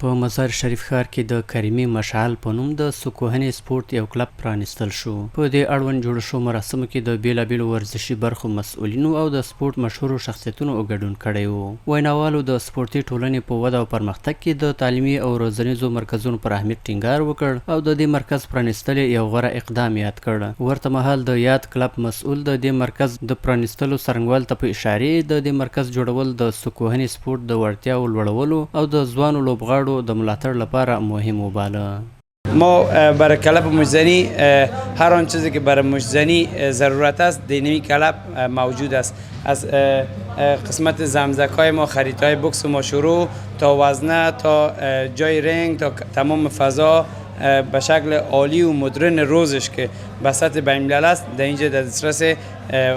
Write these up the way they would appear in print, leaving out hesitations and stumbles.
په مزار شریف ښار کې د کریمي مشعل په نوم د سکوهنې سپورت یو کلب پرانیستل شو. په دې اړوند جوړ شو مراسمو کې د بیلابیلو ورزشي برخو مسؤلینو او د سپورت مشهورو شخصیتونو ګډون کړی و. ویناوالو د سپورتي ټولنې په وده او پرمختګ کې د تعلیمي او روزنیزو مرکزونو پر اهمیت ټینګار وکړ او د دې مرکز پرانیستل یو غوره اقدام یاد کړ. ورته مهال د یاد کلب مسؤل د دې مرکز د پرانیستلو څرنګوالي ته په اشارې د دې مرکز جوړول د سکوهنې سپورت د وړتیاو لوړولو او د ځوانو لوبغاړو د ملاتړ لپاره مهم وباله. ما برای کلب مجزنی هر آن چیزی که برای مجزنی ضرورت است در این کلب موجود است. از قسمت زمزکای ما، خریدهای بوکس ما شروع تا وزنه تا جای رنگ تا تمام فضا به شکل عالی و مدرن روزش که بسط بین الملل است در اینجا در دسترس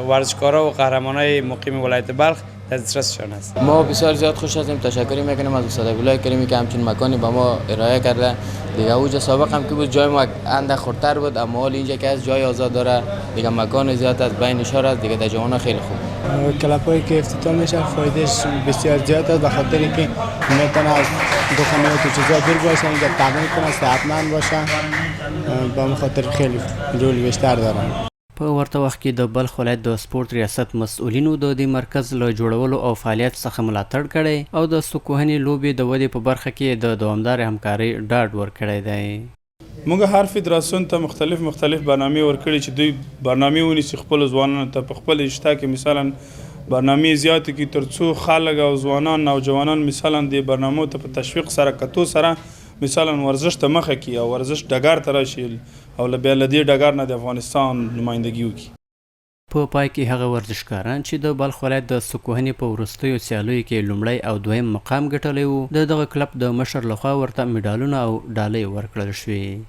ورزشکارا و قهرمانای مقیم ولایت بلخ در دسترسشان است. ما بسیار زیاد خوش هستیم، تشکر میکنیم از استاد عبدالله کریمی که همچین مکانی به ما ارائه کرده. دیگه اوج سابق هم که بود جای ما اندک خردتر بود، اما حال اینجا که از جای آزاد داره دیگه مکان زیاد از بین شهر است، دیگه در جوان خیلی خوب. کلپایی که افتتاح میشه فایدهش بسیار زیاد است، به خاطر اینکه میتونه از دخانیات و چیزا دور باشه، اینجا تمرین کنه، صحتمند باشه، به خاطر خیلی رول بیشتر داره. په ورته وخت کې د بلخ ولایت د سپورت ریاست مسؤلینو د دې مرکز له جوړولو او فعالیت څخه ملاتړ کړی او د سکوهنې لوبې د ودې په برخه کې د دوامدار همکارۍ ډاډ ورکړی دی. موږ هر فدراسیون ته مختلف برنامې ورکړي چې دوی برنامې ونیسي خپل ځوانانو ته په خپل اجتماع کې مثلا برنامې زیاتې کړي ترڅو خلک او ځوانان نوجوانان مثلا د برنامو ته په تشویق سره کتو سره مثلا ورزش ته مخه کړي او ورزش ډګر ته راشي او بیا له دې ډګر نه د افغانستان نمایندګي وکړي. په پای کې هغه ورزشکاران چې د بلخ ولایت د سکوهنې په وروستیو سیالیو کې لومړی او دویم مقام ګټلی و د دغه کلب د مشر لخوا ورته مډالونه او ډالۍ ورکړل شوې.